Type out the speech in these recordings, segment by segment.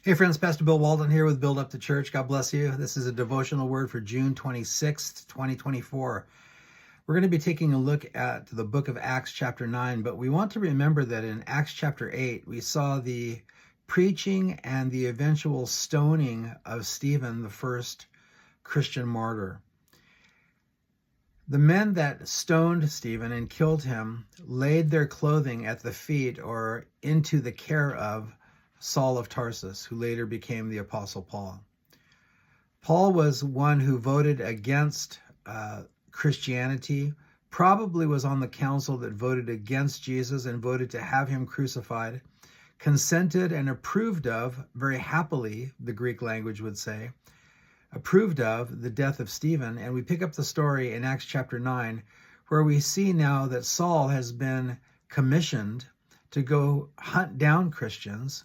Hey friends, Pastor Bill Walden here with Build Up the Church. God bless you. This is a devotional word for June 26th, 2024. We're going to be taking a look at the book of Acts chapter 9, but we want to remember that in Acts chapter 8, we saw the preaching and the eventual stoning of Stephen, the first Christian martyr. The men that stoned Stephen and killed him laid their clothing at the feet or into the care of Saul of Tarsus, who later became the Apostle Paul. Paul was one who voted against Christianity, probably was on the council that voted against Jesus and voted to have him crucified, consented and approved of, very happily, the Greek language would say, approved of the death of Stephen. And we pick up the story in Acts chapter 9, where we see now that Saul has been commissioned to go hunt down Christians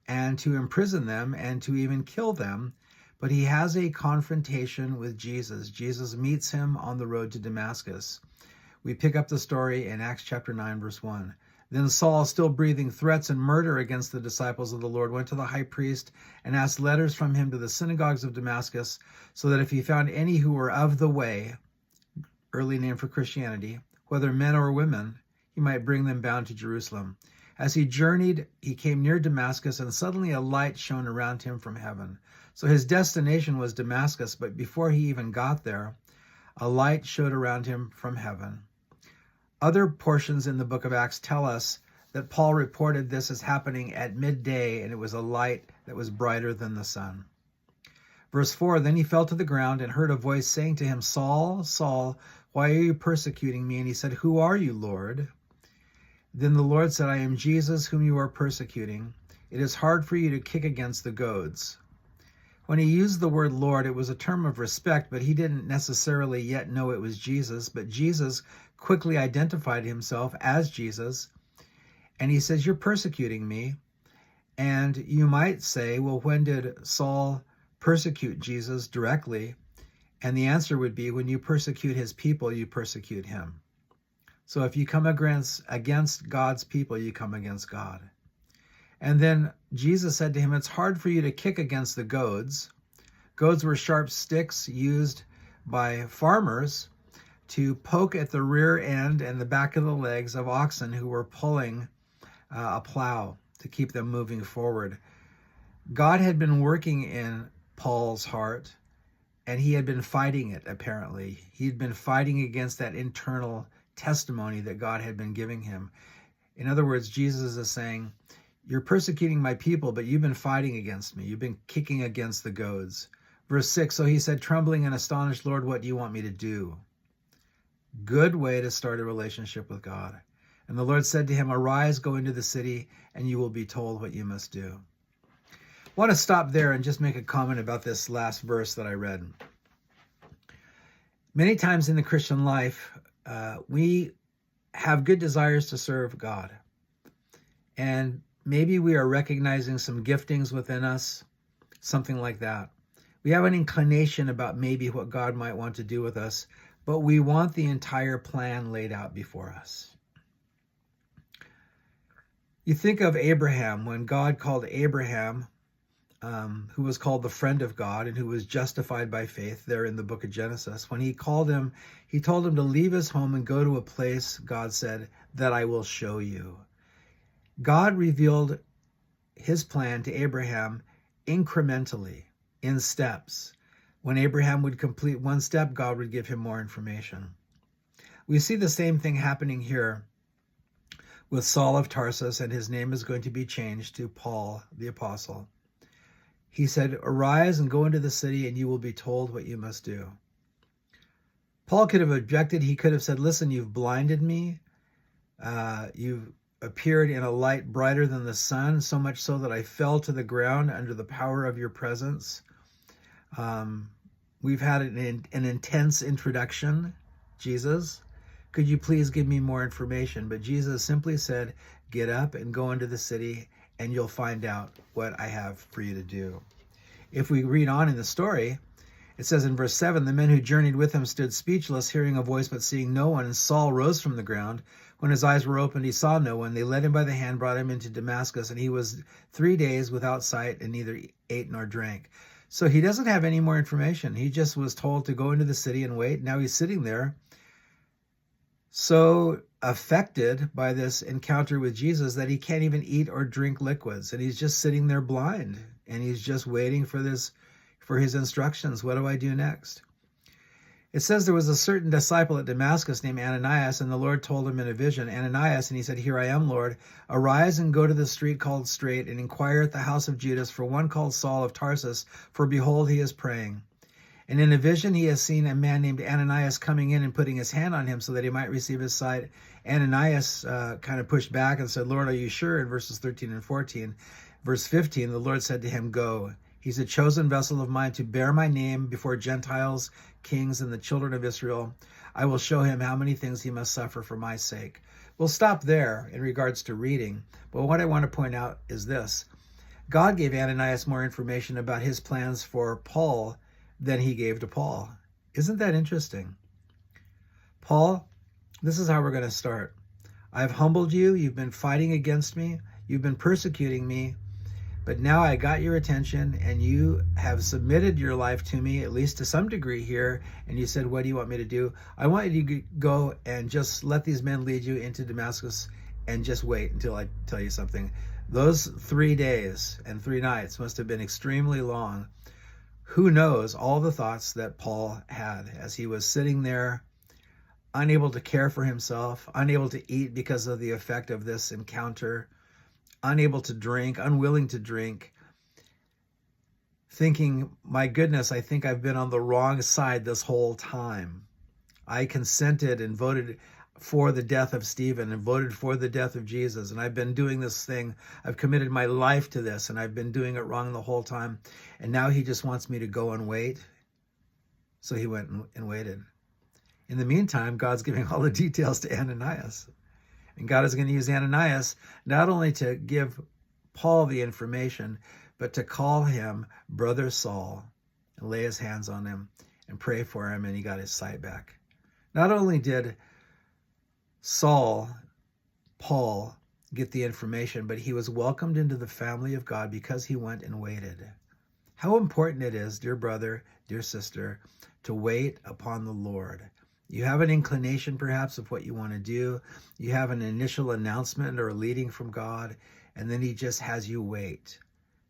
and to imprison them and to even kill them. But he has a confrontation with Jesus. Jesus meets him on the road to Damascus. We pick up the story in Acts chapter 9, verse 1. Then Saul, still breathing threats and murder against the disciples of the Lord, went to the high priest and asked letters from him to the synagogues of Damascus, so that if he found any who were of the way, early name for Christianity, whether men or women, he might bring them bound to Jerusalem. As he journeyed, he came near Damascus, and suddenly a light shone around him from heaven. So his destination was Damascus, but before he even got there, a light showed around him from heaven. Other portions in the book of Acts tell us that Paul reported this as happening at midday, and it was a light that was brighter than the sun. Verse 4, then he fell to the ground and heard a voice saying to him, Saul, Saul, why are you persecuting me? And he said, who are you, Lord? Then the Lord said, I am Jesus whom you are persecuting. It is hard for you to kick against the goads. When he used the word Lord, it was a term of respect, but he didn't necessarily yet know it was Jesus. But Jesus quickly identified himself as Jesus. And he says, you're persecuting me. And you might say, well, when did Saul persecute Jesus directly? And the answer would be, when you persecute his people, you persecute him. So if you come against God's people, you come against God. And then Jesus said to him, it's hard for you to kick against the goads. Goads were sharp sticks used by farmers to poke at the rear end and the back of the legs of oxen who were pulling a plow to keep them moving forward. God had been working in Paul's heart, and he had been fighting it, apparently. He'd been fighting against that internal testimony that God had been giving him. In other words, Jesus is saying, you're persecuting my people, but you've been fighting against me. You've been kicking against the goads. Verse 6, so he said, trembling and astonished, Lord, what do you want me to do? Good way to start a relationship with God. And the Lord said to him, arise, go into the city, and you will be told what you must do. I want to stop there and just make a comment about this last verse that I read. Many times in the Christian life, we have good desires to serve God. And maybe we are recognizing some giftings within us, something like that. We have an inclination about maybe what God might want to do with us, but we want the entire plan laid out before us. You think of Abraham, when God called Abraham, who was called the friend of God and who was justified by faith there in the book of Genesis. When he called him, he told him to leave his home and go to a place, God said, that I will show you. God revealed his plan to Abraham incrementally, in steps. When Abraham would complete one step, God would give him more information. We see the same thing happening here with Saul of Tarsus, and his name is going to be changed to Paul the Apostle. He said, arise and go into the city, and you will be told what you must do. Paul could have objected. He could have said, listen, you've blinded me. You've appeared in a light brighter than the sun, so much so that I fell to the ground under the power of your presence. We've had an intense introduction. Jesus, could you please give me more information? But Jesus simply said, get up and go into the city, and you'll find out what I have for you to do. If we read on in the story, it says in verse 7, the men who journeyed with him stood speechless, hearing a voice but seeing no one. And Saul rose from the ground. When his eyes were opened, he saw no one. They led him by the hand, brought him into Damascus, and he was 3 days without sight and neither ate nor drank. So he doesn't have any more information. He just was told to go into the city and wait. Now he's sitting there, so affected by this encounter with Jesus that he can't even eat or drink liquids. And he's just sitting there blind, and he's just waiting for his instructions. What do I do next? It says there was a certain disciple at Damascus named Ananias, and the Lord told him in a vision, Ananias, and he said, Here I am, Lord. Arise and go to the street called Straight, and inquire at the house of Judas for one called Saul of Tarsus, for behold, he is praying. And in a vision he has seen a man named Ananias coming in and putting his hand on him so that he might receive his sight. Ananias kind of pushed back and said, Lord, are you sure? In verses 13 and 14. Verse 15, the Lord said to him, Go. He's a chosen vessel of mine to bear my name before Gentiles, kings, and the children of Israel. I will show him how many things he must suffer for my sake. We'll stop there in regards to reading. But what I want to point out is this. God gave Ananias more information about his plans for Paul than he gave to Paul. Isn't that interesting? Paul, this is how we're going to start. I've humbled you. You've been fighting against me. You've been persecuting me. But now I got your attention, and you have submitted your life to me, at least to some degree here. And you said, what do you want me to do? I want you to go and just let these men lead you into Damascus and just wait until I tell you something. Those 3 days and 3 nights must have been extremely long. Who knows all the thoughts that Paul had as he was sitting there, unable to care for himself, unable to eat because of the effect of this encounter, unable to drink, unwilling to drink, thinking, my goodness, I think I've been on the wrong side this whole time. I consented and voted for the death of Stephen and voted for the death of Jesus. And I've been doing this thing. I've committed my life to this, and I've been doing it wrong the whole time. And now he just wants me to go and wait. So he went and waited. In the meantime, God's giving all the details to Ananias. And God is going to use Ananias not only to give Paul the information, but to call him Brother Saul and lay his hands on him and pray for him, and he got his sight back. Not only did Paul get the information, but he was welcomed into the family of God because he went and waited. How important it is, dear brother, dear sister, to wait upon the Lord. You have an inclination perhaps of what you want to do. You have an initial announcement or a leading from God, and then he just has you wait.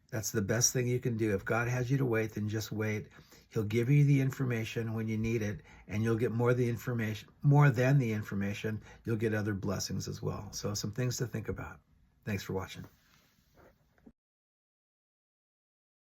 That's the best thing you can do. If God has you to wait, then just wait. He'll give you the information when you need it, and you'll get more than the information. You'll get other blessings as well. So some things to think about. Thanks for watching.